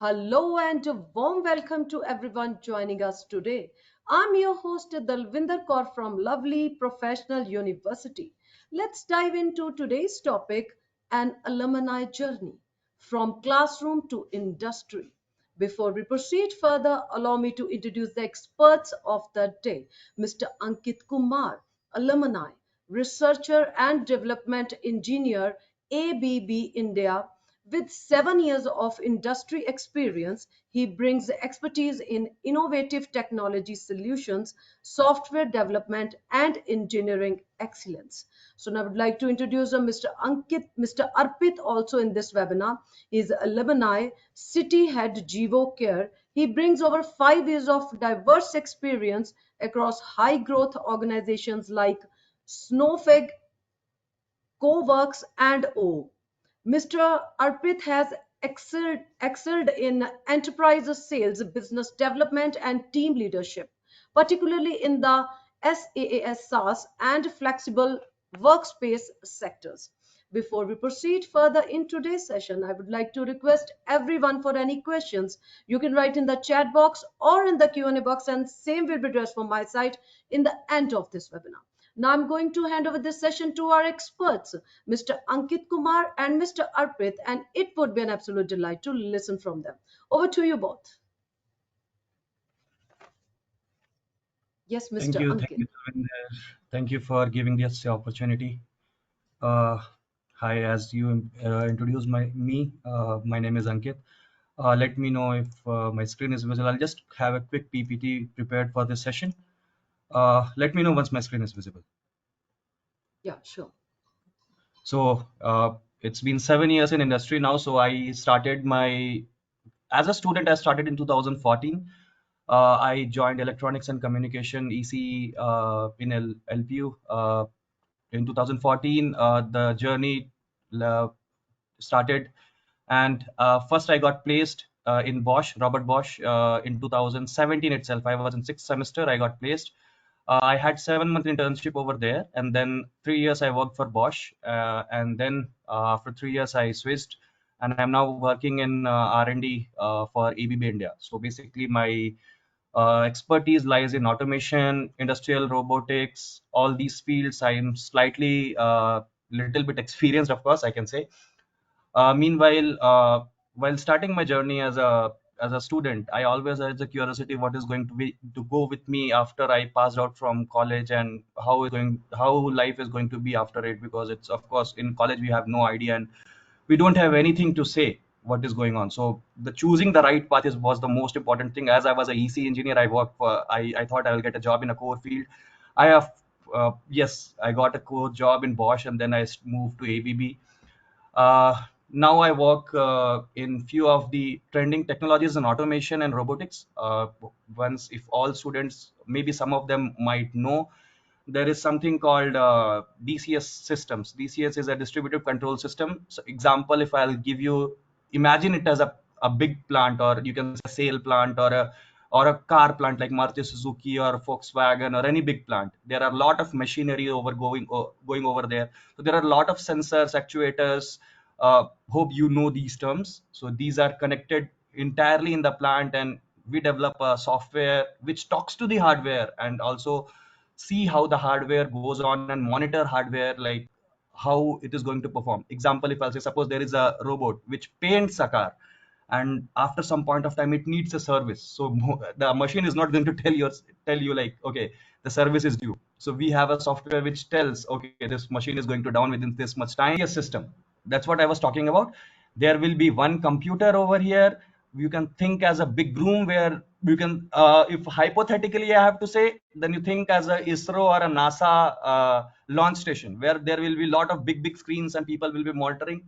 Hello and a warm welcome to everyone joining us today. I'm your host Dalvinder Kaur from lovely Professional University. Let's dive into today's topic, an alumni journey from classroom to industry. Before we proceed further, allow me to introduce the experts of the day, Mr. Ankit Kumar, alumni, researcher and development engineer, ABB India. With 7 years of industry experience, he brings expertise in innovative technology solutions, software development, and engineering excellence. So now I would like to introduce Mr. Ankit, Mr. Arpit also in this webinar. He is alumni, city head Jivo Care. He brings over 5 years of diverse experience across high growth organizations like Snowfig, Co-works and O. Mr. Arpit has excelled in enterprise sales, business development, and team leadership, particularly in the SaaS, SaaS, and flexible workspace sectors. Before we proceed further in today's session, I would like to request everyone for any questions. You can write in the chat box or in the Q&A box, and same will be addressed from my side in the end of this webinar. Now I'm going to hand over this session to our experts, Mr. Ankit Kumar and Mr. Arpit, and it would be an absolute delight to listen from them. Over to you both. Yes, Thank Mr. you, thank Ankit. you, Ravinder. Thank you for giving us the opportunity. Uh, Hi, as you introduced my name is Ankit. Let me know if my screen is visible. I'll just have a quick PPT prepared for this session. Let me know once my screen is visible. Yeah, sure. So it's been 7 years in industry now. So as a student, I started in 2014. I joined electronics and communication EC in LPU. In 2014, the journey uh, started, and first I got placed in Robert Bosch, in 2017 itself. I was in sixth semester. I got placed. I had 7 month internship over there, and then 3 years I worked for Bosch, and then after 3 years I switched, and I'm now working in R&D for ABB India. So basically, my expertise lies in automation, industrial robotics, all these fields. I am slightly little bit experienced, of course, I can say. Meanwhile, while starting my journey as a student, I always had the curiosity what is going to be to go with me after I passed out from college, and how life is going to be after it, because it's, of course, in college we have no idea, and we don't have anything to say what is going on. So the choosing the right path was the most important thing. As I was a EC engineer, I thought I will get a job in a core field. I have Yes, I got a core job in Bosch, and then I moved to ABB. Now I work in few of the trending technologies in automation and robotics. Once, if all students, maybe some of them might know, there is something called DCS systems. DCS is a distributed control system. So example, if I'll give you, imagine it as a big plant, or you can say a sale plant, or a car plant like Maruti Suzuki or Volkswagen, or any big plant. There are a lot of machinery going over there. So there are a lot of sensors, actuators. Hope you know these terms. So these are connected entirely in the plant, and we develop a software which talks to the hardware, and also see how the hardware goes on, and monitor hardware, like how it is going to perform. Example, if I'll say, suppose there is a robot which paints a car, and after some point of time it needs a service. So the machine is not going to tell you like, okay, the service is due. So we have a software which tells, okay, this machine is going to down within this much time. A system, that's what I was talking about. There will be one computer over here. You can think as a big room where you can, if hypothetically I have to say, then you think as a ISRO or a NASA launch station, where there will be a lot of big screens and people will be monitoring.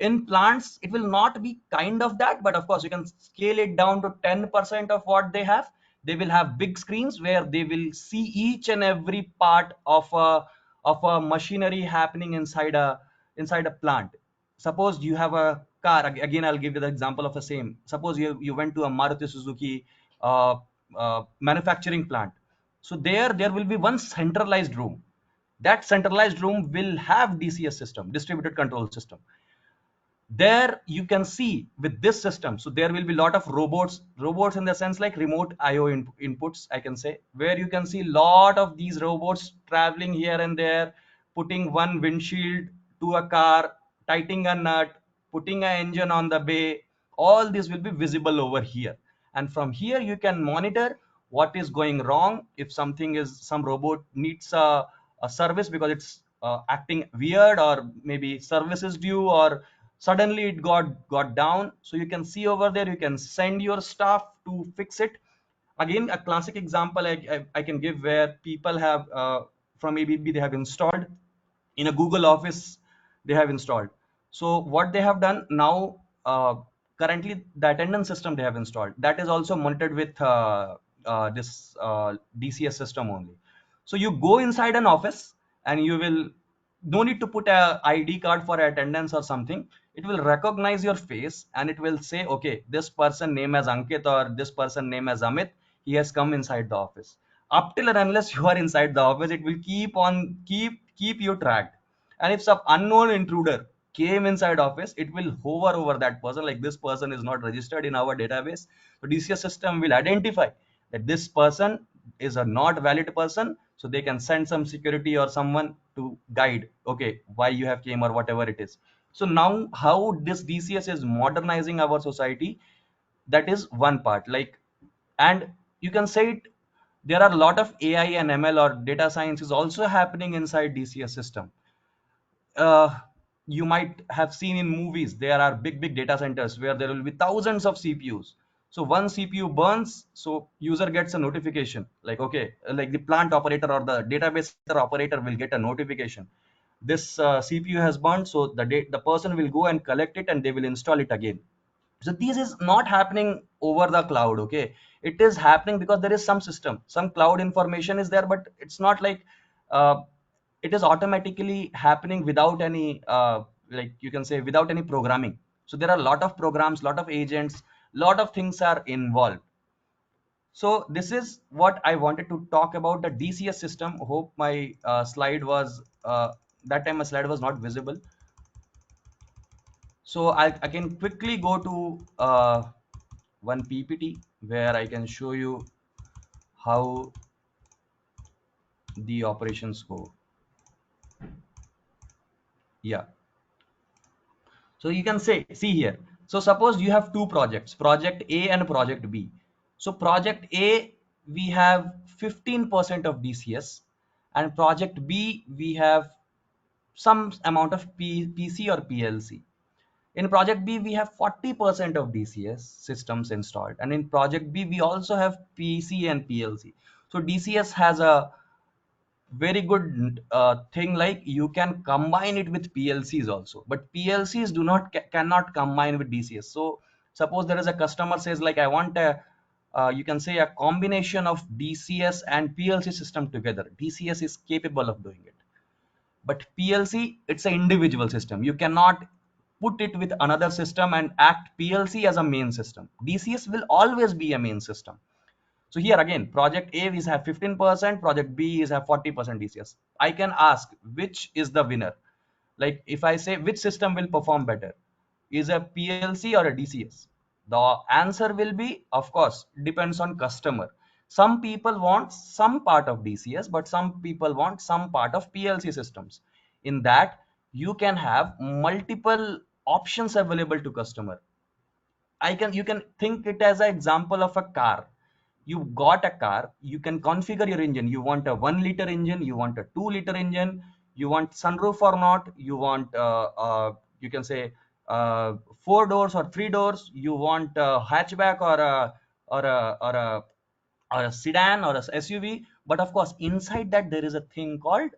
In plants it will not be kind of that, but of course you can scale it down to 10% of what they have. They will have big screens where they will see each and every part of a machinery happening inside a plant. Suppose you have a car. Again, I'll give you the example of the same. Suppose you went to a Maruti Suzuki manufacturing plant. So there will be one centralized room. That centralized room will have DCS system, distributed control system. there you can see with this system, so there will be a lot of robots in the sense like remote inputs, I can say, where you can see lot of these robots traveling here and there, putting one windshield to a car, tightening a nut, putting an engine on the bay. All this will be visible over here, and from here you can monitor what is going wrong. If something is, some robot needs a service because it's acting weird, or maybe service is due, or suddenly it got down, so you can see over there, you can send your staff to fix it. Again, a classic example I can give, where people have from ABB, they have installed in a Google Office, they have installed. So what they have done now, currently the attendance system they have installed, that is also monitored with this DCS system only. So you go inside an office, and you will, no need to put a ID card for attendance or something. It will recognize your face, and it will say, okay, this person name as Ankit, or this person name as Amit, he has come inside the office. Up till and unless you are inside the office, it will keep you tracked. And if some unknown intruder came inside office, it will hover over that person, like this person is not registered in our database. So DCS system will identify that this person is a not valid person, so they can send some security or someone to guide, okay, why you have came or whatever it is. So now how this DCS is modernizing our society, that is one part. Like, and you can say it, there are a lot of AI and ML or data science is also happening inside DCS system. You might have seen in movies, there are big data centers where there will be thousands of CPUs. So one CPU burns, so user gets a notification, like, okay, like the plant operator or the database operator will get a notification, this CPU has burned, so the person will go and collect it, and they will install it again. So this is not happening over the cloud, okay, it is happening because there is some system, some cloud information is there, but it's not like uh, it is automatically happening without any like you can say without any programming. So there are a lot of programs, lot of agents, lot of things are involved. So this is what I wanted to talk about the DCS system. Hope my slide was that time my slide was not visible. So I can quickly go to one PPT where I can show you how the operations go. Yeah. So you can say, see here. So suppose you have two projects, project A and project B. So project A, we have 15% of DCS, and project B, we have some amount of PC or PLC. In project B, we have 40% of DCS systems installed. And in project B, we also have PC and PLC. So DCS has a very good thing, like you can combine it with PLCs also, but PLCs do not cannot combine with DCS. So suppose there is a customer says like I want a you can say a combination of DCS and PLC system together. DCS is capable of doing it, but PLC, it's an individual system. You cannot put it with another system and act PLC as a main system. DCS will always be a main system. So here again, project A is have 15%, project B is have 40% DCS. I can ask which is the winner. Like if I say which system will perform better, is a PLC or a DCS? The answer will be, of course, depends on customer. Some people want some part of DCS, but some people want some part of PLC systems. In that, you can have multiple options available to customer. You can think it as an example of a car. You got a car, you can configure your engine. You want a 1 liter engine, you want a 2 liter engine, you want sunroof or not, you want you can say 4 doors or 3 doors, you want a hatchback or a sedan or a SUV. But of course, inside that there is a thing called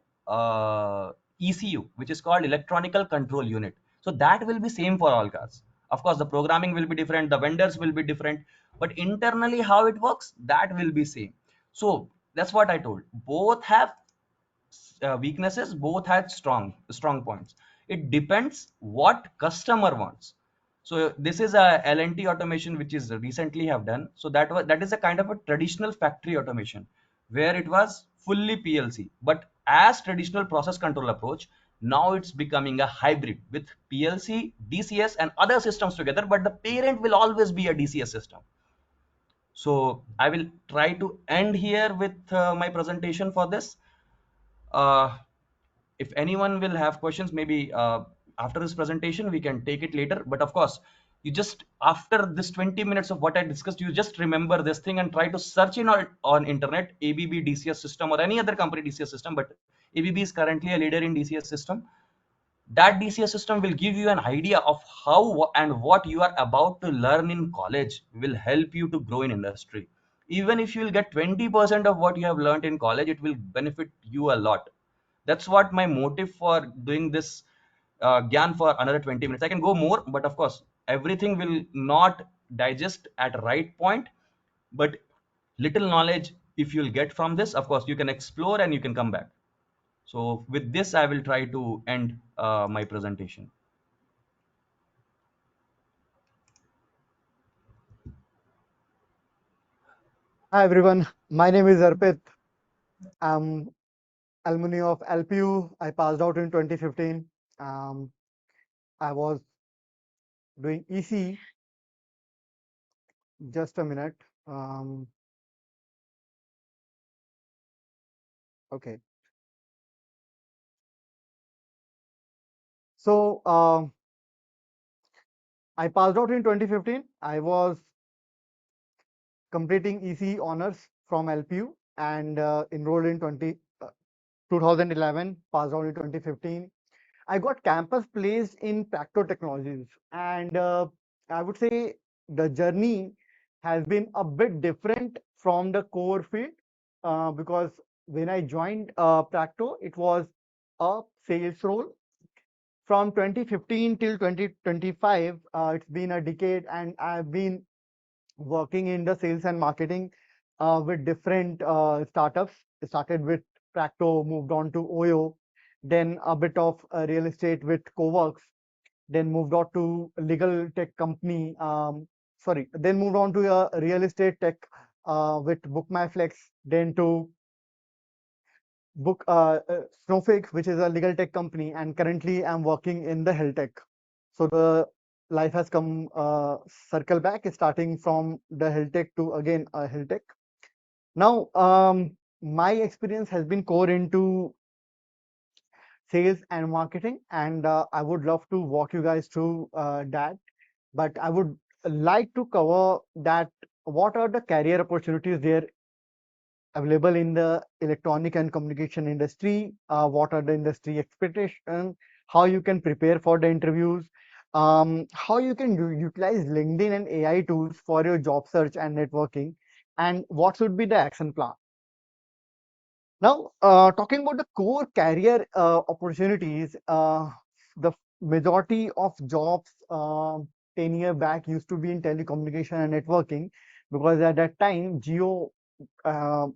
ECU, which is called electronical control unit. So that will be same for all cars. Of course, the programming will be different, the vendors will be different, but internally how it works, that will be same. So that's what I told. Both have weaknesses, both had strong points. It depends what customer wants. So this is a LNT automation which is recently have done. So that is a kind of a traditional factory automation where it was fully PLC, but as traditional process control approach, Now it's becoming a hybrid with PLC, DCS, and other systems together, but the parent will always be a DCS system. So I will try to end here with my presentation for this. Uh, if anyone will have questions, maybe after this presentation, we can take it later. But of course, you just, after this 20 minutes of what I discussed, you just remember this thing and try to search in on internet, ABB DCS system or any other company DCS system. But ABB is currently a leader in DCS system. That DCS system will give you an idea of how and what you are about to learn in college will help you to grow in industry. Even if you will get 20% of what you have learned in college, it will benefit you a lot. That's what my motive for doing this gyan for another 20 minutes. I can go more, but of course, everything will not digest at right point. But little knowledge, if you'll get from this, of course, you can explore and you can come back. So with this, I will try to end my presentation. Hi everyone, my name is Arpit. I'm alumni of LPU. I passed out in 2015. Um, I was doing EC. Just a minute. Um, okay. So I passed out in 2015. I was completing EC honors from LPU and enrolled in 2011. Passed out in 2015. I got campus placed in Practo Technologies, and I would say the journey has been a bit different from the core field because when I joined Practo, it was a sales role. From 2015 till 2025, it's been a decade, and I've been working in the sales and marketing with different startups. It started with Practo, moved on to Oyo, then a bit of real estate with Coworks, then moved on to legal tech company. Then moved on to a real estate tech with BookMyFlex, then to Snowflake, which is a legal tech company, and currently I'm working in the health tech. So the life has come circle back, starting from the health tech to again a health tech. Now, my experience has been core into sales and marketing, and I would love to walk you guys through that. But I would like to cover that what are the career opportunities there available in the electronic and communication industry, what are the industry expectations, how you can prepare for the interviews, how you can utilize LinkedIn and AI tools for your job search and networking, and what should be the action plan. Now, talking about the core career opportunities, the majority of jobs 10 years back used to be in telecommunication and networking, because at that time, uh,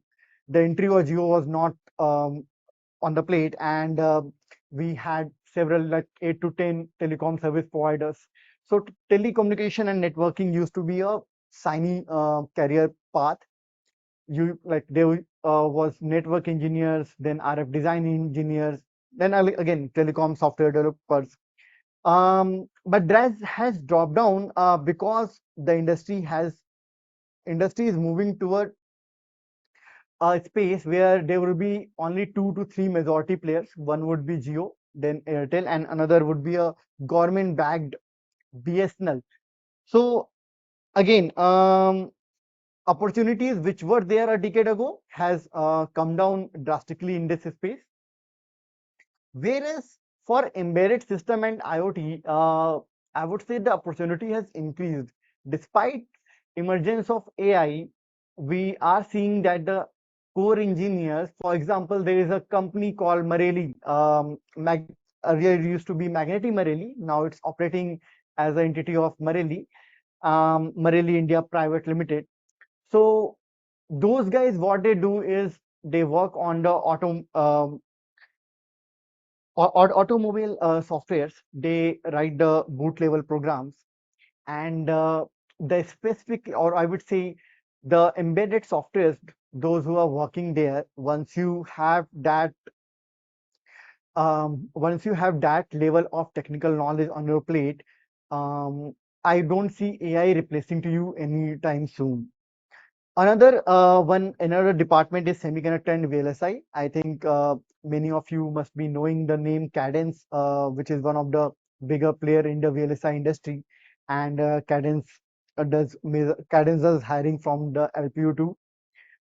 the entry of Geo was not on the plate, and we had several, like 8 to 10 telecom service providers. So telecommunication and networking used to be a shiny career path. You like there was network engineers, then RF design engineers, then again telecom software developers. But that has dropped down because the industry is moving toward a space where there will be only 2 to 3 majority players. One would be Jio, then Airtel, and another would be a government backed BSNL. So again, opportunities which were there a decade ago has come down drastically in this space. Whereas for embedded system and IoT, I would say the opportunity has increased. Despite emergence of AI, we are seeing that the core engineers, for example, there is a company called Marelli. Earlier it used to be Magneti Marelli. Now it's operating as an entity of Marelli, Marelli India Private Limited. So those guys, what they do is they work on the automobile softwares. They write the boot level programs, and the specific, or I would say, the embedded softwares. Those who are working there, once you have that once you have that level of technical knowledge on your plate, um, I don't see AI replacing to you anytime soon. Another department is semiconductor and VLSI. I think many of you must be knowing the name Cadence, which is one of the bigger player in the VLSI industry, and Cadence does hiring from the LPU too.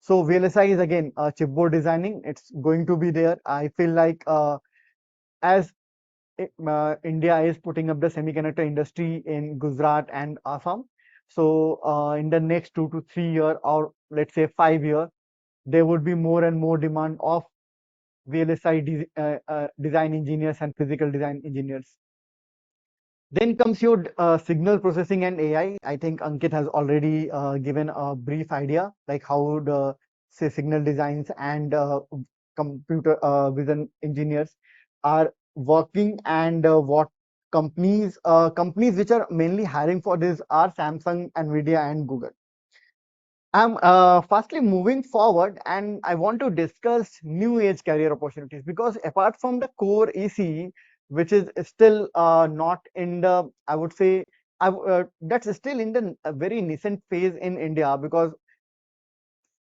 So VLSI is again chipboard designing. It's going to be there. I feel like as India is putting up the semiconductor industry in Gujarat and Assam. So in the next 2 to 3 year, or let's say 5 year, there would be more and more demand of VLSI design engineers and physical design engineers. Then comes your signal processing and AI. I think Ankit has already given a brief idea, like how the say signal designs and computer vision engineers are working, and what companies which are mainly hiring for this are Samsung, Nvidia, and Google. I'm fastly moving forward, and I want to discuss new age career opportunities, because apart from the core EC, which is still not in the, I would say, that's still in the very nascent phase in India, because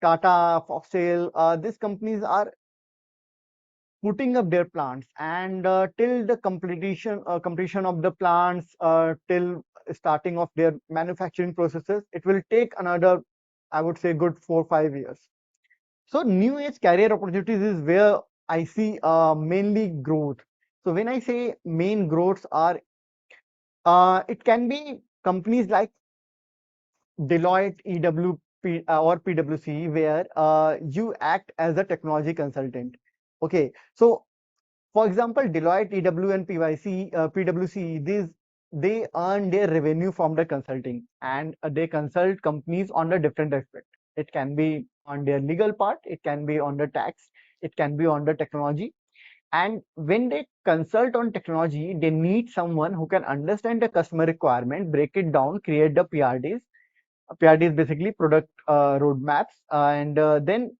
Tata, Foxtel, these companies are putting up their plants, and till the completion of the plants, till starting of their manufacturing processes, it will take another, I would say, good 4 or 5 years. So new age career opportunities is where I see mainly growth. So when I say main growths are, it can be companies like Deloitte, EWP, or PwC, where you act as a technology consultant. Okay, so for example, Deloitte, EW, and PwC, they earn their revenue from the consulting, and they consult companies on the different aspect. It can be on their legal part, it can be on the tax, it can be on the technology. And when they consult on technology, they need someone who can understand the customer requirement, break it down, create the PRDs. PRD is basically product roadmaps, and then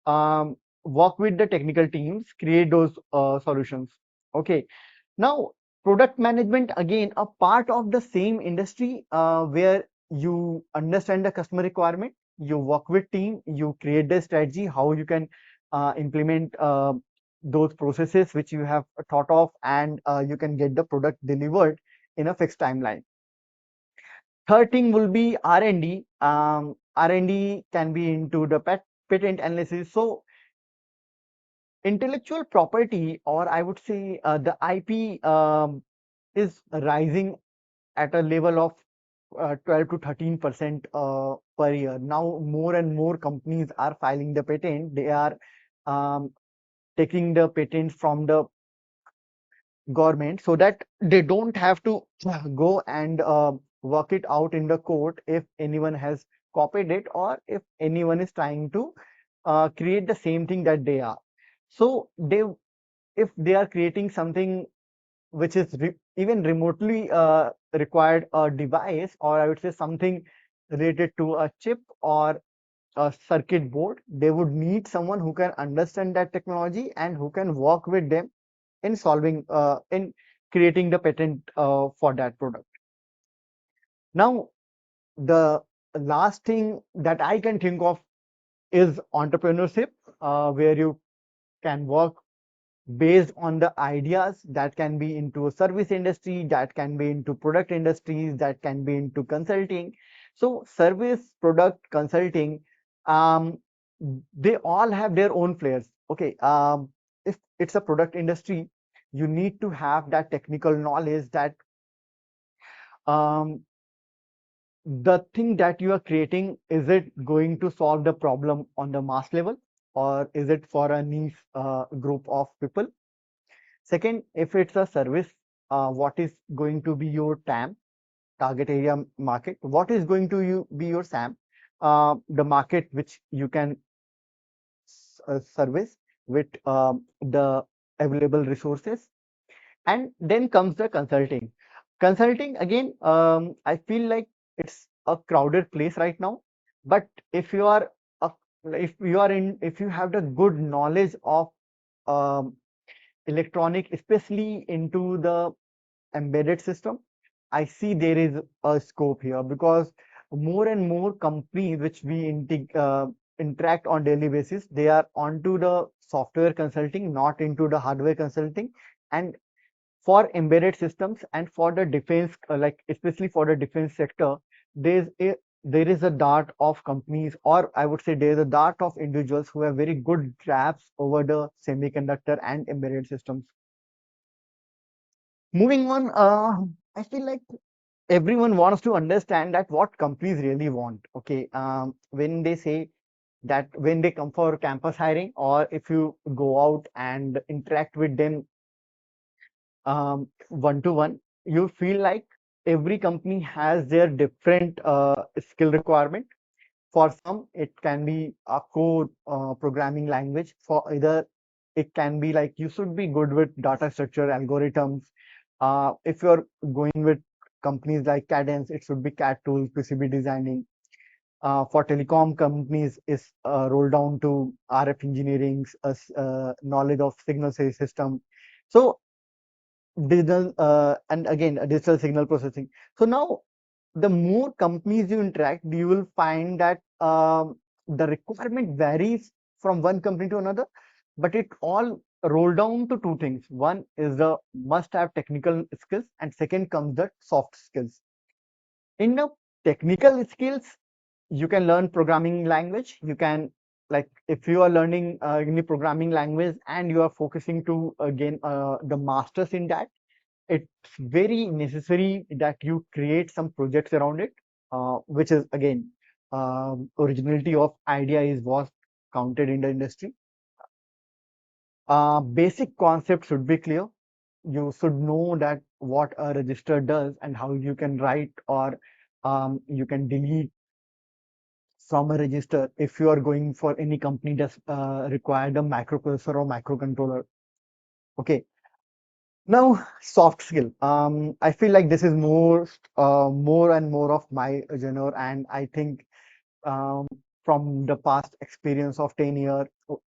um, work with the technical teams, create those solutions. Okay, now product management, again a part of the same industry, where you understand the customer requirement, you work with team, you create the strategy, how you can implement those processes which you have thought of, and you can get the product delivered in a fixed timeline. Third thing will be R&D. R&D can be into the patent analysis. So intellectual property, or I would say the IP, is rising at a level of 12 to 13% per year. Now more and more companies are filing the patent. They are um, taking the patents from the government, so that they don't have to go and work it out in the court if anyone has copied it, or if anyone is trying to create the same thing that they are. So if they are creating something which is even remotely required a device, or I would say something related to a chip or a circuit board, they would need someone who can understand that technology and who can work with them in solving in creating the patent for that product. Now the last thing that I can think of is entrepreneurship, where you can work based on the ideas, that can be into a service industry, that can be into product industries, that can be into consulting. So service, product, consulting, um, they all have their own flares. Okay, if it's a product industry, you need to have that technical knowledge, that um, the thing that you are creating, is it going to solve the problem on the mass level, or is it for a niche group of people? Second, if it's a service, what is going to be your TAM, target area market? What is going to be your SAM, the market which you can service with the available resources? And then comes the consulting. Consulting, again, I feel like it's a crowded place right now. But if you are a, if you have the good knowledge of um, electronic, especially into the embedded system, I see there is a scope here because more and more companies which we interact on daily basis, they are onto the software consulting, not into the hardware consulting. And for embedded systems and for the defense, like especially for the defense sector, there's a there is a dart of companies, or I would say there is a dart of individuals who have very good grasp over the semiconductor and embedded systems. Moving on, I feel like everyone wants to understand that what companies really want. Okay, when they say that when they come for campus hiring, or if you go out and interact with them one to one, you feel like every company has their different skill requirement. For some, it can be a core programming language. For either, it can be like you should be good with data structure algorithms. If you're going with companies like Cadence, it should be CAD tools, PCB designing. For telecom companies, is rolled down to RF engineering, knowledge of signal system. So digital and again digital signal processing. So now the more companies you interact, you will find that the requirement varies from one company to another, but it all roll down to two things. One is the must have technical skills, and second comes the soft skills. In the technical skills, you can learn programming language. You can, like, if you are learning any programming language and you are focusing to again the masters in that, it's very necessary that you create some projects around it, which is again originality of idea is what counted in the industry. Basic concept should be clear. You should know that what a register does and how you can write, or you can delete from a register if you are going for any company that's required a microprocessor or microcontroller. Okay. Now, soft skill. I feel like this is more and more of my genre, and I think um, from the past experience of 10 years,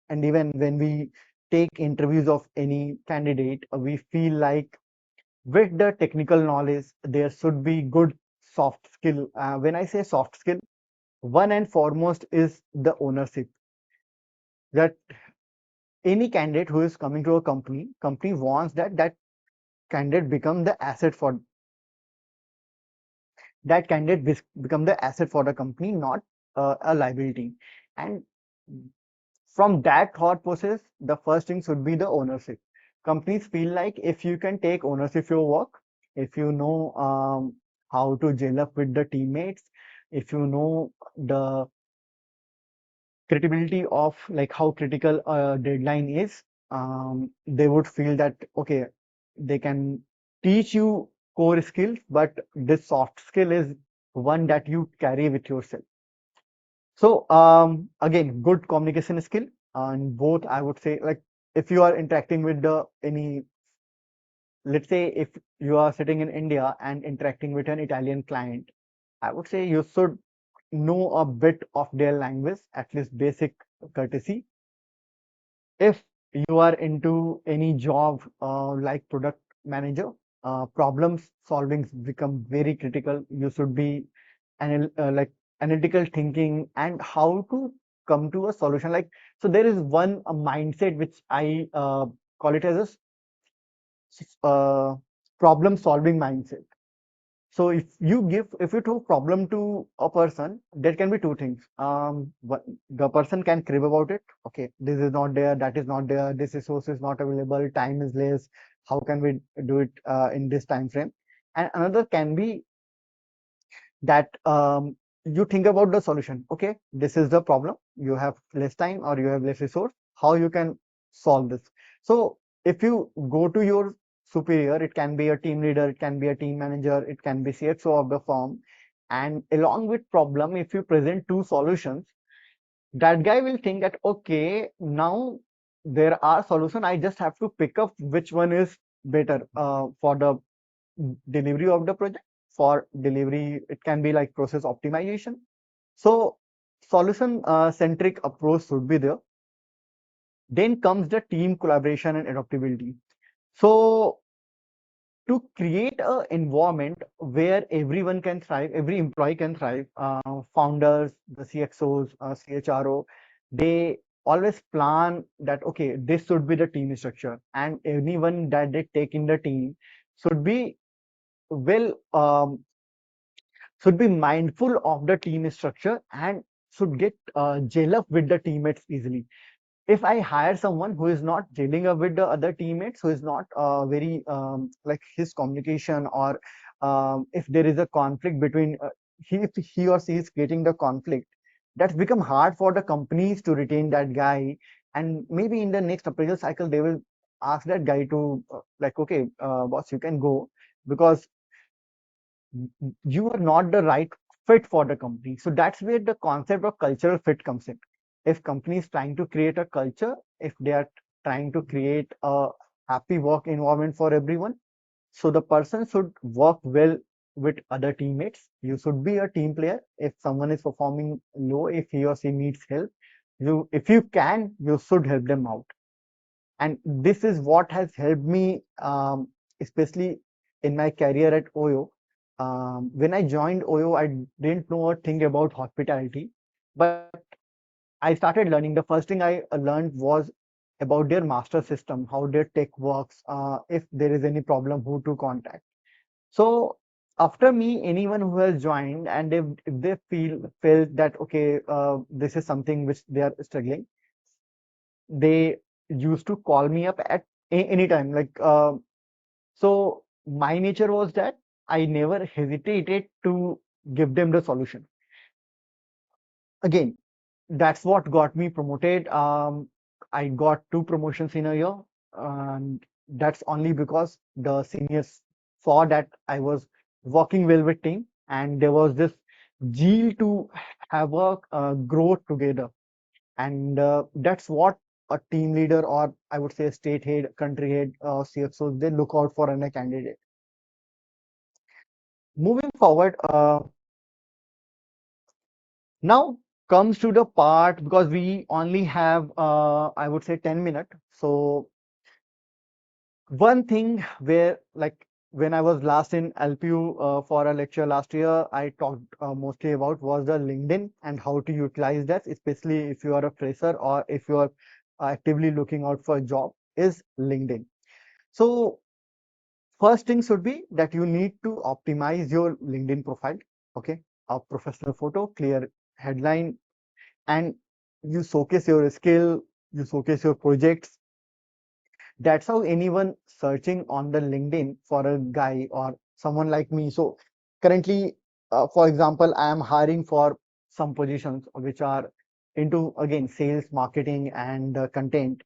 and even when we take interviews of any candidate, we feel like with the technical knowledge, there should be good soft skill. When I say soft skill, one and foremost is the ownership. That any candidate who is coming to a company wants that candidate become the asset for become the asset for the company, not a liability. And from that thought process, the first thing should be the ownership. Companies feel like if you can take ownership of your work, if you know how to gel up with the teammates, if you know the credibility of like how critical a deadline is, they would feel that okay, they can teach you core skills, but this soft skill is one that you carry with yourself. So again, good communication skill, and both I would say, like, if you are interacting with the any, let's say if you are sitting in India and interacting with an Italian client, I would say you should know a bit of their language, at least basic courtesy. If you are into any job like product manager, problems solving become very critical. You should be like analytical thinking and how to come to a solution. Like, so there is one a mindset which I call it as a problem solving mindset. So if you throw problem to a person, there can be two things. The person can crib about it. Okay, this is not there, that is not there, this resource is not available, time is less. How can we do it in this time frame? And another can be that you think about the solution. Okay, this is the problem. You have less time or you have less resource. How you can solve this? So if you go to your superior, it can be a team leader, it can be a team manager, it can be CXO of the firm, and along with problem, if you present two solutions, that guy will think that okay, now there are solution. I just have to pick up which one is better for the delivery of the project. For delivery, it can be like process optimization. So solution centric approach should be there. Then comes the team collaboration and adaptability. So to create an environment where everyone can thrive, every employee can thrive, founders, the CXOs, CHRO, they always plan that, okay, this should be the team structure, and anyone that they take in the team should be well, should be mindful of the team structure and should get gel up with the teammates easily. If I hire someone who is not gelling up with the other teammates, who is not very like his communication, or if there is a conflict between if he or she is creating the conflict, that's become hard for the companies to retain that guy. And maybe in the next appraisal cycle, they will ask that guy to like, okay, boss, you can go because you are not the right fit for the company. So that's where the concept of cultural fit comes in. If company is trying to create a culture, if they are trying to create a happy work environment for everyone, so the person should work well with other teammates. You should be a team player. If someone is performing low, if he or she needs help, if you can, you should help them out. And this is what has helped me, especially in my career at Oyo. When I joined Oyo, I didn't know a thing about hospitality, but I started learning. The first thing I learned was about their master system, how their tech works, if there is any problem, who to contact. So after me, anyone who has joined and if they felt that, okay, this is something which they are struggling, they used to call me up at any time. Like, so my nature was that I never hesitated to give them the solution. Again, that's what got me promoted. I got 2 promotions in a year, and that's only because the seniors saw that I was working well with team, and there was this zeal to have a growth together. And that's what a team leader, or I would say a state head, country head, CXOs, they look out for in a candidate. Moving forward, now comes to the part, because we only have, I would say, 10 minutes. So one thing where, like, when I was last in LPU for a lecture last year, I talked mostly about was the LinkedIn and how to utilize that, especially if you are a fresher or if you are actively looking out for a job, is LinkedIn. So first thing should be that you need to optimize your LinkedIn profile. Okay, a professional photo, clear headline, and you showcase your skill, you showcase your projects. That's how anyone searching on the LinkedIn for a guy or someone like me. So currently, for example, I am hiring for some positions which are into, again, sales, marketing, and content.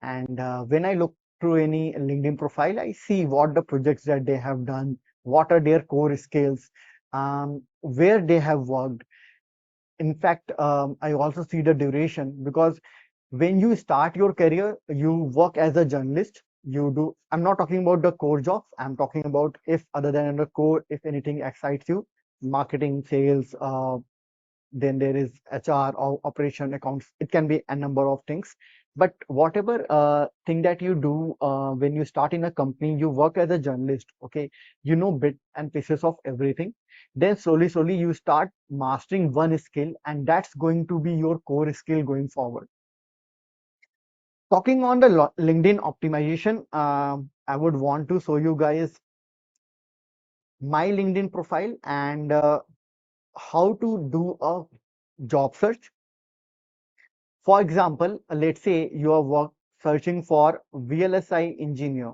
And when I look through any LinkedIn profile, I see what the projects that they have done, what are their core skills, where they have worked. In fact, I also see the duration, because when you start your career, you work as a journalist. You do, I'm not talking about the core jobs, I'm talking about, if other than the core, if anything excites you, marketing, sales, then there is HR or operation accounts. It can be a number of things. But whatever thing that you do when you start in a company, you work as a journalist. Okay, you know bit and pieces of everything. Then slowly you start mastering one skill, and that's going to be your core skill going forward. Talking on the LinkedIn optimization, I would want to show you guys my LinkedIn profile and how to do a job search. For example, let's say you are searching for VLSI engineer.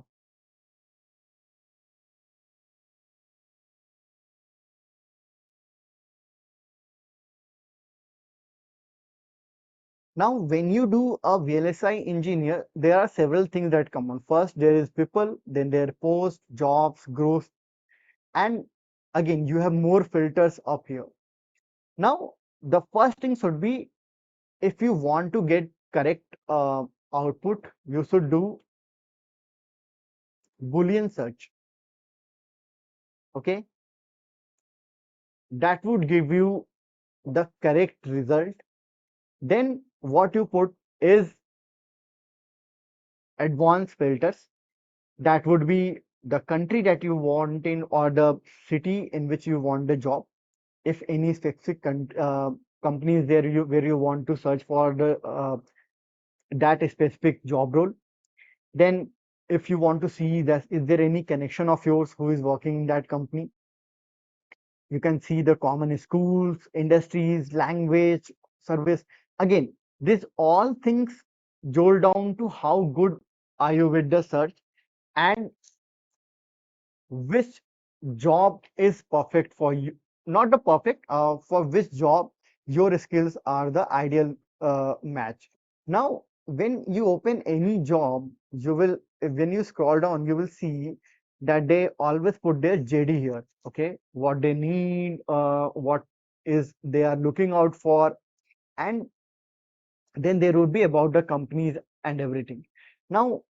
Now, when you do a VLSI engineer, there are several things that come on. First, there is people, then there are posts, jobs, growth, and again, you have more filters up here. Now, the first thing should be, if you want to get correct output, you should do Boolean search. Okay, that would give you the correct result. Then what you put is advanced filters. That would be the country that you want in, or the city in which you want the job. If any specific company is there, where you want to search for the that specific job role. Then if you want to see that is there any connection of yours who is working in that company, you can see the common schools, industries, language, service. Again, these all things jolt down to how good are you with the search, and which job is perfect for you. Not the perfect, for which job your skills are the ideal match. Now when you open any job, you will, when you scroll down, you will see that they always put their JD here. Okay, what they need, what is they are looking out for, and then there would be about the companies and everything. Now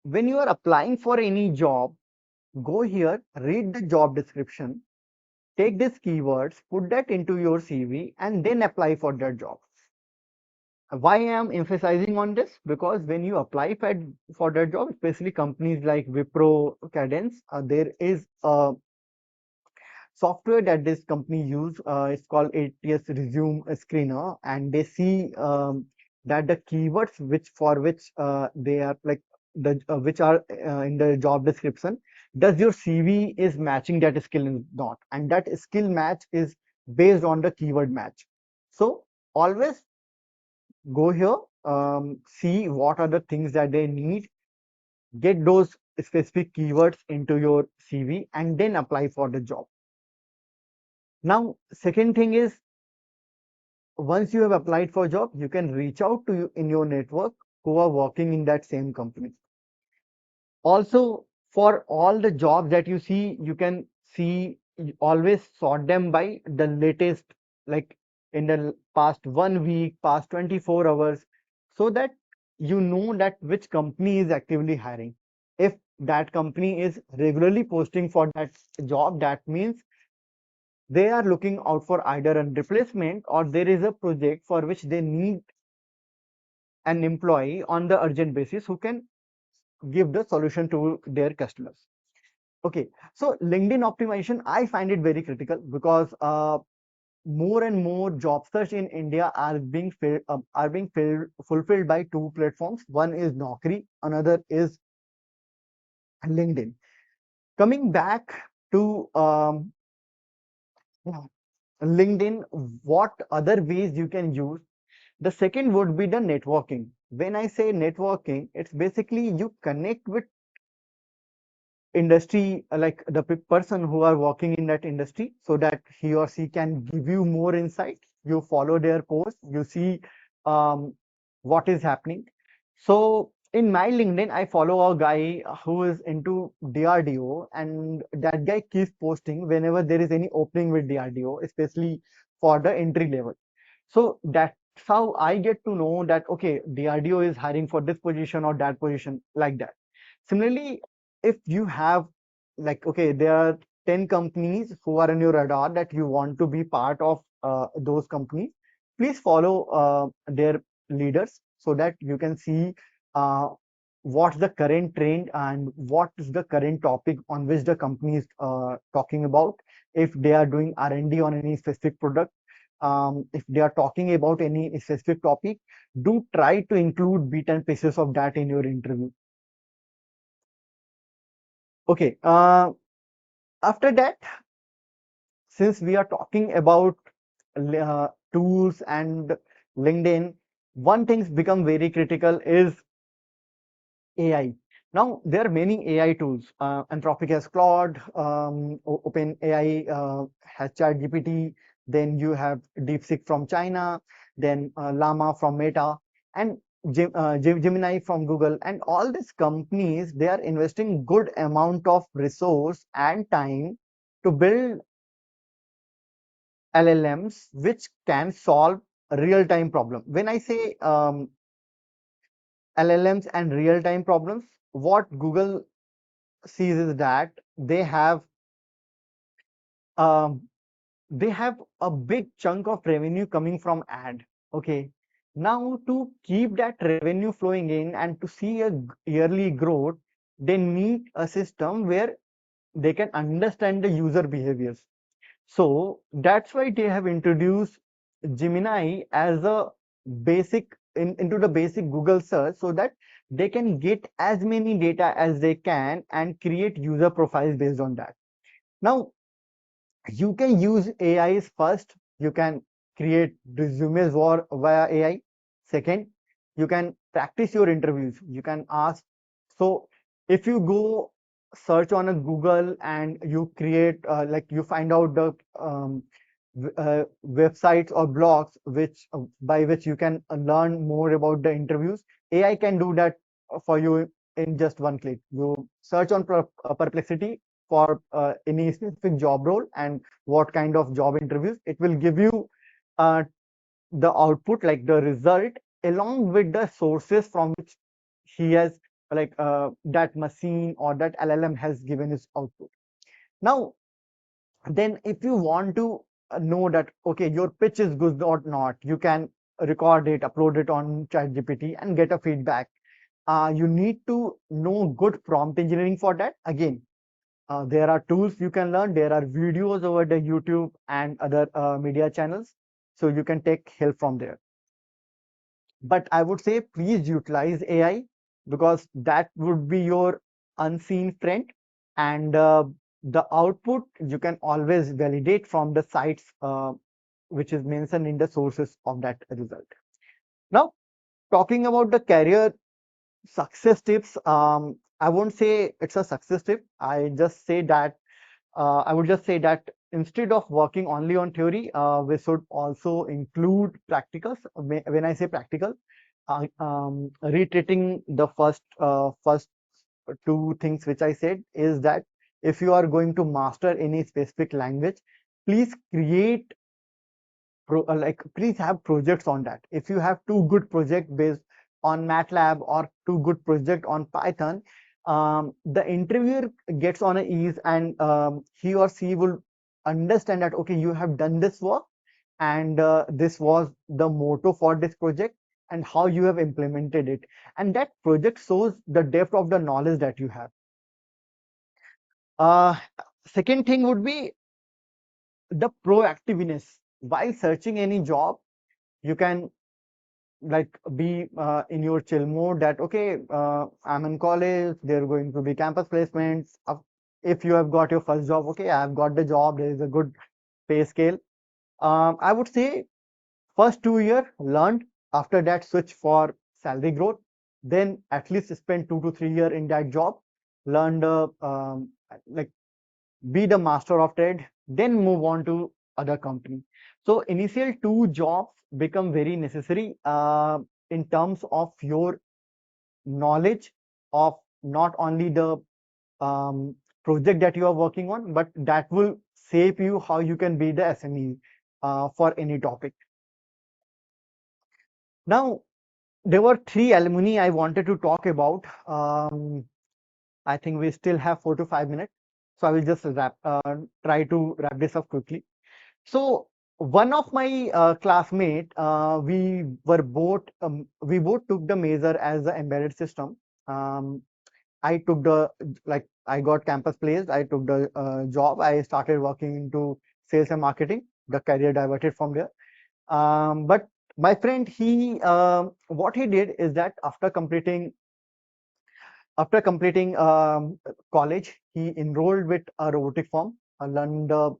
when you are applying for any job, go here, read the job description, take these keywords, put that into your CV, and then apply for that job. Why I am emphasizing on this? Because when you apply for that job, especially companies like Wipro, Cadence, there is a software that this company use. It's called ATS Resume Screener, and they see that the keywords which they are like the which are in the job description. Does your CV is matching that skill or not? And that skill match is based on the keyword match. So always go here, see what are the things that they need, get those specific keywords into your CV, and then apply for the job. Now, second thing is, once you have applied for a job, you can reach out to you in your network who are working in that same company. Also, for all the jobs that you see, you can see, always sort them by the latest, like in the past 1 week, past 24 hours, so that you know that which company is actively hiring. If that company is regularly posting for that job, that means they are looking out for either a replacement, or there is a project for which they need an employee on the urgent basis who can give the solution to their customers. Okay, so LinkedIn optimization, I find it very critical, because more and more job search in India are being fulfilled by two platforms. One is Naukri, another is LinkedIn. Coming back to LinkedIn, what other ways you can use? The second would be the networking. When I say networking, it's basically you connect with industry, like the person who are working in that industry, so that he or she can give you more insight. You follow their posts, you see what is happening. So in my LinkedIn, I follow a guy who is into DRDO, and that guy keeps posting whenever there is any opening with DRDO, especially for the entry level. So that's how I get to know that, okay, DRDO is hiring for this position or that position, like that. Similarly, if you have, like, okay, there are 10 companies who are in your radar that you want to be part of, those companies, please follow their leaders, so that you can see uh, what's the current trend and what is the current topic on which the company is talking about. If they are doing R&D on any specific product, if they are talking about any specific topic, do try to include bit and pieces of that in your interview. Okay, after that, since we are talking about tools and LinkedIn, one thing's become very critical is AI. Now, there are many AI tools. Anthropic has Claude, OpenAI has ChatGPT, then you have DeepSeek from China, then Llama from Meta, and Gemini from Google. And all these companies, they are investing good amount of resource and time to build LLMs which can solve real-time problem. When I say LLMs and real-time problems, what Google sees is that um, they have a big chunk of revenue coming from ad. Okay, Now, to keep that revenue flowing in and to see a yearly growth, they need a system where they can understand the user behaviors. So that's why they have introduced Gemini as a basic into the basic Google search so that they can get as many data as they can and create user profiles based on that. Now, you can use AIs first. You can create resumes via AI. Second, you can practice your interviews. You can ask. So if you go search on a Google and you create like you find out the websites or blogs which by which you can learn more about the interviews, AI can do that for you in just one click. You search on Perplexity for any specific job role and what kind of job interviews, it will give you uh, the output, like the result, along with the sources from which he has that machine or that LLM has given his output. Now, then if you want to know that okay, your pitch is good or not, you can record it, upload it on ChatGPT and get a feedback. You need to know good prompt engineering for that. Again, there are tools you can learn. There are videos over the YouTube and other media channels. So you can take help from there. But I would say please utilize AI because that would be your unseen friend. And the output you can always validate from the sites which is mentioned in the sources of that result. Now, talking about the career success tips, I won't say it's a success tip. I would just say that instead of working only on theory, we should also include practicals. When I say practical, retreating the first two things which I said is that if you are going to master any specific language, please create please have projects on that. If you have two good projects based on MATLAB or two good project on Python, the interviewer gets on a ease and he or she will understand that okay, you have done this work and this was the motto for this project and how you have implemented it, and that project shows the depth of the knowledge that you have. uh, Second thing would be the proactiveness. While searching any job, you can be in your chill mode that okay, I'm in college, there are going to be campus placements. If you have got your first job, okay, I have got the job, there is a good pay scale. I would say first 2 year learned, after that switch for salary growth, then at least spend 2 to 3 year in that job, learn the like be the master of trade, then move on to other company. So initial two jobs become very necessary in terms of your knowledge of not only the um, project that you are working on, but that will shape you how you can be the SME for any topic. Now, there were three alumni I wanted to talk about. I think we still have 4 to 5 minutes, so I will just try to wrap this up quickly. So one of my classmate, we both took the major as the embedded system. Um, I took the I got campus placed. I took the job. I started working into sales and marketing. The career diverted from there. But my friend, he what he did is that after completing college, he enrolled with a robotic firm, learned the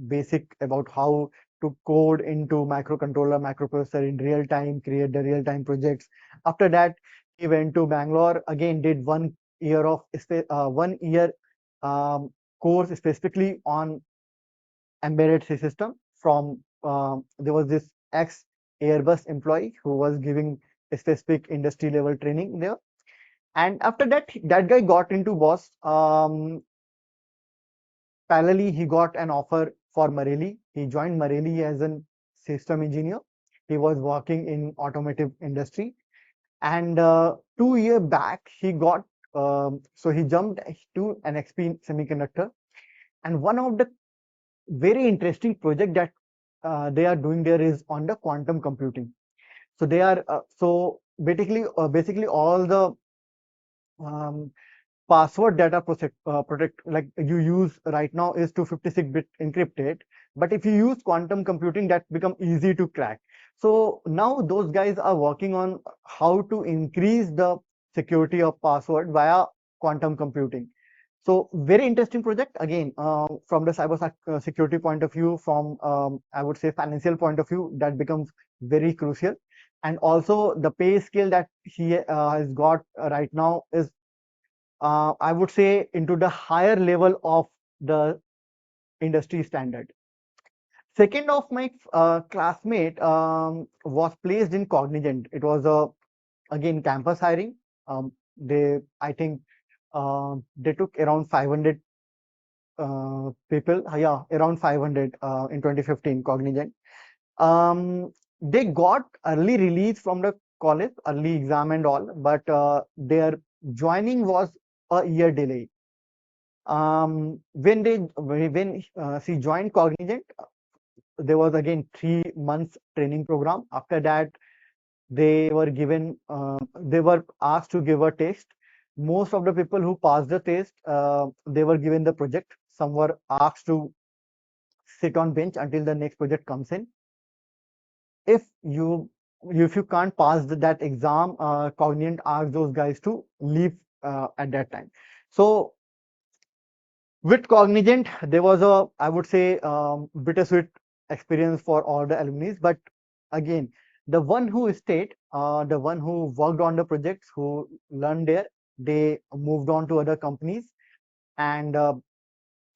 basic about how to code into microcontroller, microprocessor in real time, create the real time projects. After that, he went to Bangalore again, did 1 year of 1 year course specifically on embedded system. From there was this ex Airbus employee who was giving a specific industry level training there, and after that, that guy got into boss. Parallelly, he got an offer for Marelli. He joined Marelli as a system engineer. He was working in automotive industry, and 2 year back he got so he jumped to an XP Semiconductor. And one of the very interesting project that they are doing there is on the quantum computing. So they are so basically all the um, password data protect like you use right now is 256-bit encrypted, but if you use quantum computing, that become easy to crack. So now those guys are working on how to increase the security of password via quantum computing. So very interesting project again, from the security point of view, from I would say financial point of view, that becomes very crucial. And also the pay scale that he has got right now is I would say into the higher level of the industry standard. Second of my classmate was placed in Cognizant. It was a again campus hiring. I think they took around 500 people. Yeah, around 500 in 2015 Cognizant. They got early release from the college, early exam and all, but their joining was a year delay. When she joined Cognizant, there was again 3 months training program. After that, they were asked to give a test. Most of the people who passed the test, they were given the project. Some were asked to sit on bench until the next project comes in. If you can't pass that exam, Cognizant asked those guys to leave at that time. So with Cognizant, there was a, I would say, bittersweet experience for all the alumni. But again, the one who stayed, the one who worked on the projects, who learned there, they moved on to other companies. And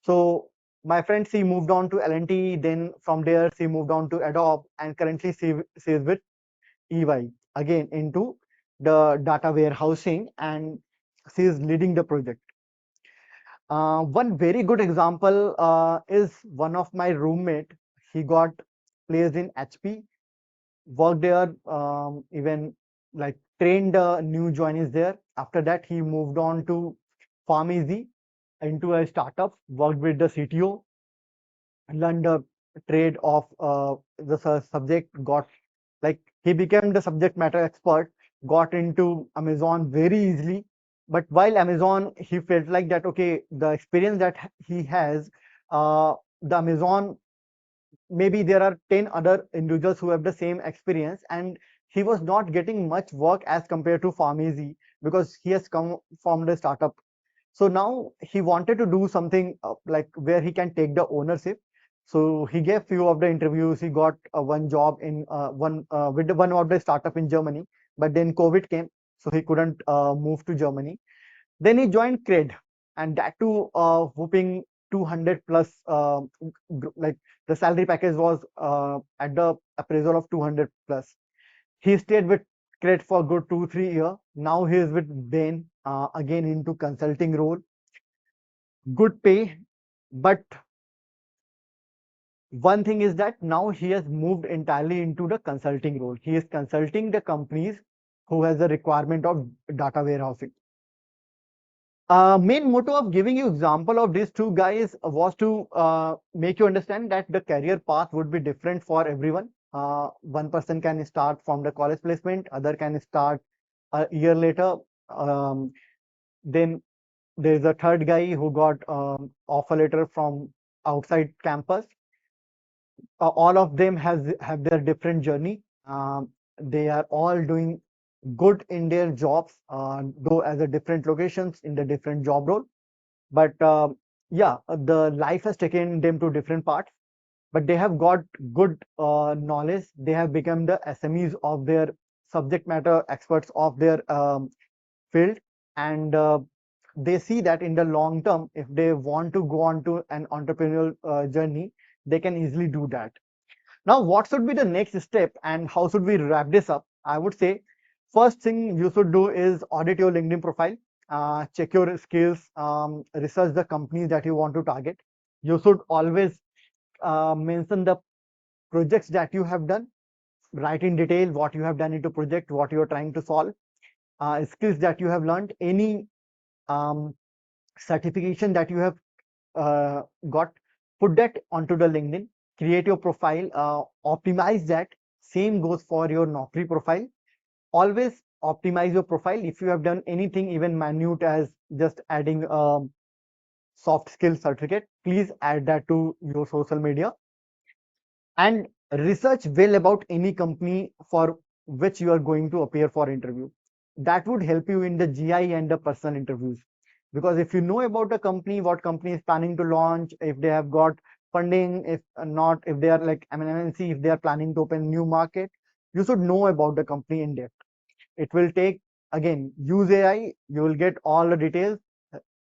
so my friend, she moved on to L&T. Then from there, she moved on to Adobe, and currently she is with EY again into the data warehousing, and she is leading the project. One very good example is one of my roommate. He got placed in HP, worked there, even like trained new joinees there. After that, he moved on to PharmEasy into a startup, worked with the CTO, learned the trade of the subject, got like he became the subject matter expert, got into Amazon very easily. But while Amazon, he felt like that, okay, the experience that he has, the Amazon, maybe there are 10 other individuals who have the same experience, and he was not getting much work as compared to PharmEasy because he has come from the startup. So now he wanted to do something like where he can take the ownership. So he gave few of the interviews. He got one job in one with one of the startup in Germany, but then COVID came, so he couldn't move to Germany. Then he joined Cred, and that too whooping 200 plus. Like the salary package was at the appraisal of 200 plus. He stayed with Cred for good 2-3 years. Now he is with Bain, again into consulting role. Good pay, but one thing is that now he has moved entirely into the consulting role. He is consulting the companies who has the requirement of data warehousing. Main motto of giving you example of these two guys was to make you understand that the career path would be different for everyone. One person can start from the college placement, other can start a year later. Then there's a third guy who got offer letter from outside campus. All of them have their different journey. They are all doing good in their jobs, though as a different locations in the different job role. But yeah, the life has taken them to different parts. But they have got good knowledge. They have become the SMEs of their subject matter experts of their field, and they see that in the long term, if they want to go on to an entrepreneurial journey, they can easily do that. Now, what should be the next step and how should we wrap this up? I would say first thing you should do is audit your LinkedIn profile, check your skills, research the companies that you want to target. You should always mention the projects that you have done, write in detail what you have done into project, what you are trying to solve, skills that you have learned, any um, certification that you have got, put that onto the LinkedIn, create your profile, optimize that, Same goes for your Naukri profile. Always optimize your profile. If you have done anything even minute as just adding a soft skill certificate, please add that to your social media, and research well about any company for which you are going to appear for interview. That would help you in the GI and the personal interviews, because if you know about a company, what company is planning to launch, if they have got funding, if not, if they are like MNC, if they are planning to open new market, you should know about the company in depth. It will take, again, use AI, you will get all the details,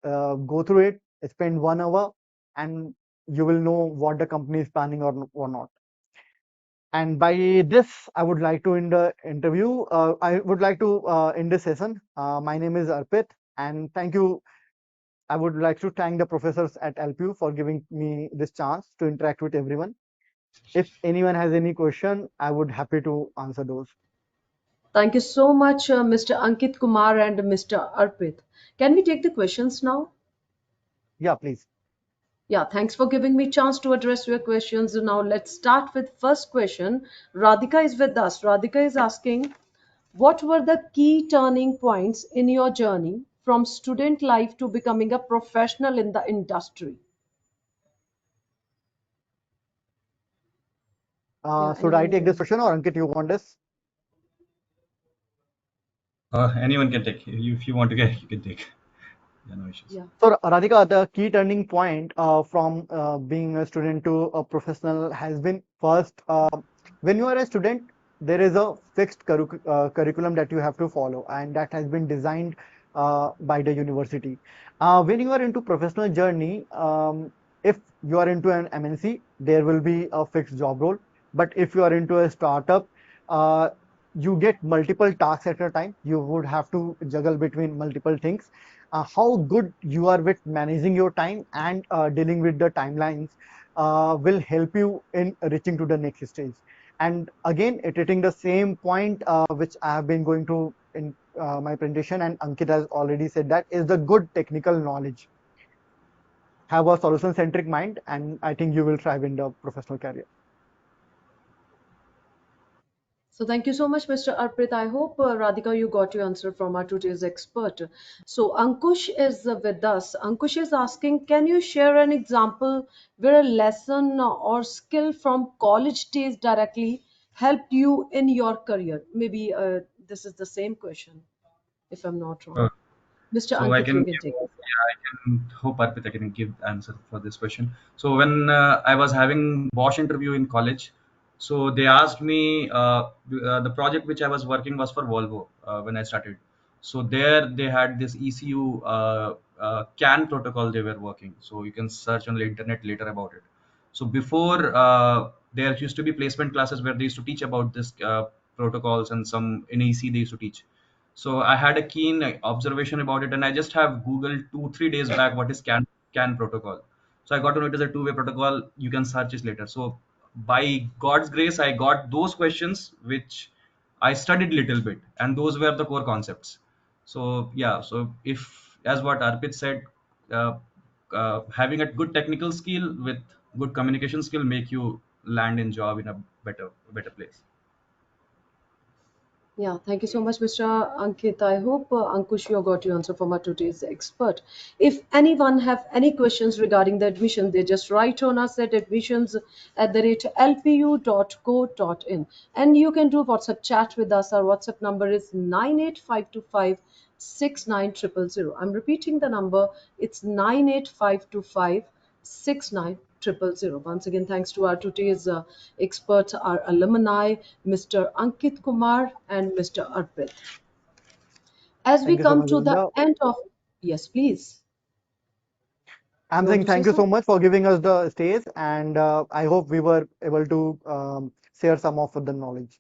go through it, spend 1 hour, and you will know what the company is planning or not. And by this, I would like to end the interview. I would like to end this session. My name is Arpit, and thank you. I would like to thank the professors at LPU for giving me this chance to interact with everyone. If anyone has any question, I would happy to answer those. Thank you so much, Mr. Ankit Kumar and Mr. Arpit. Can we take the questions now? Yeah, please. Yeah, thanks for giving me chance to address your questions. Now let's start with first question. Radhika is with us. Radhika is asking, what were the key turning points in your journey from student life to becoming a professional in the industry? Yeah, Should I anyone take this can. question, or Ankit, you want this? Anyone can take. If you want to get, you can take. Yeah, no issues. Yeah. So, Radhika, the key turning point from being a student to a professional has been first, when you are a student, there is a fixed curriculum that you have to follow, and that has been designed by the university. When you are into professional journey, if you are into an MNC, there will be a fixed job role. But if you are into a startup, uh, you get multiple tasks at a time. You would have to juggle between multiple things. How good you are with managing your time and dealing with the timelines will help you in reaching to the next stage. And again, iterating the same point which I have been going to in my presentation, and Ankit has already said, that is the good technical knowledge. Have a solution centric mind, and I think you will thrive in the professional career. So thank you so much, Mr. Arpit. I hope, Radhika, you got your answer from our today's expert. So Ankush is with us. Ankush is asking, can you share an example where a lesson or skill from college days directly helped you in your career? Maybe this is the same question, if I'm not wrong. Uh, Mr. So I Ankit, can you can give, take it. yeah, I can hope Arpit I can give answer for this question. So when I was having Bosch interview in college, so they asked me the project which I was working was for Volvo when I started. So there they had this ECU CAN protocol they were working. So you can search on the internet later about it. So before there used to be placement classes where they used to teach about this protocols, and some in EC they used to teach. So I had a keen observation about it, and I just have Googled 2 3 days back what is CAN protocol. So I got to know it is a two-way protocol. You can search it later. So by God's grace, I got those questions which I studied little bit, and those were the core concepts. So yeah, so if, as what Arpit said, uh, having a good technical skill with good communication skill make you land in job in a better place. Yeah, thank you so much, Mr. Ankit. I hope, Ankush, you got your answer from our today's expert. If anyone have any questions regarding the admission, they just write on us at admissions@lpu.co.in. And you can do WhatsApp chat with us. Our WhatsApp number is 98525 69000. I'm repeating the number. It's 98525 69000. Once again, thanks to our today's experts, our alumni, Mr. Ankit Kumar and Mr. Arpit. As we Thank you so come much, to the Govinda. end of, yes, please. I'm You want saying to say thank you so so? much for giving us the stage, and I hope we were able to share some of the knowledge.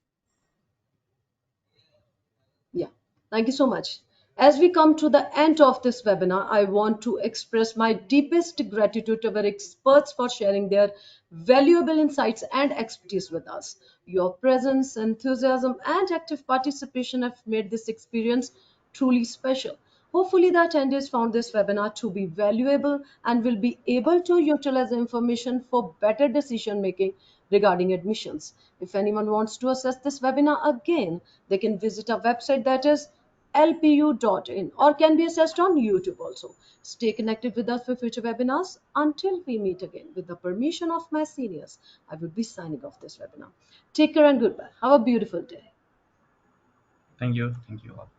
Yeah, thank you so much. As we come to the end of this webinar, I want to express my deepest gratitude to our experts for sharing their valuable insights and expertise with us. Your presence, enthusiasm, and active participation have made this experience truly special. Hopefully, the attendees found this webinar to be valuable and will be able to utilize the information for better decision making regarding admissions. If anyone wants to access this webinar again, they can visit our website, that is lpu.in, or can be accessed on YouTube also. Stay connected with us for future webinars. Until we meet again, with the permission of my seniors, I will be signing off this webinar. Take care and goodbye. Have a beautiful day. Thank you. Thank you all.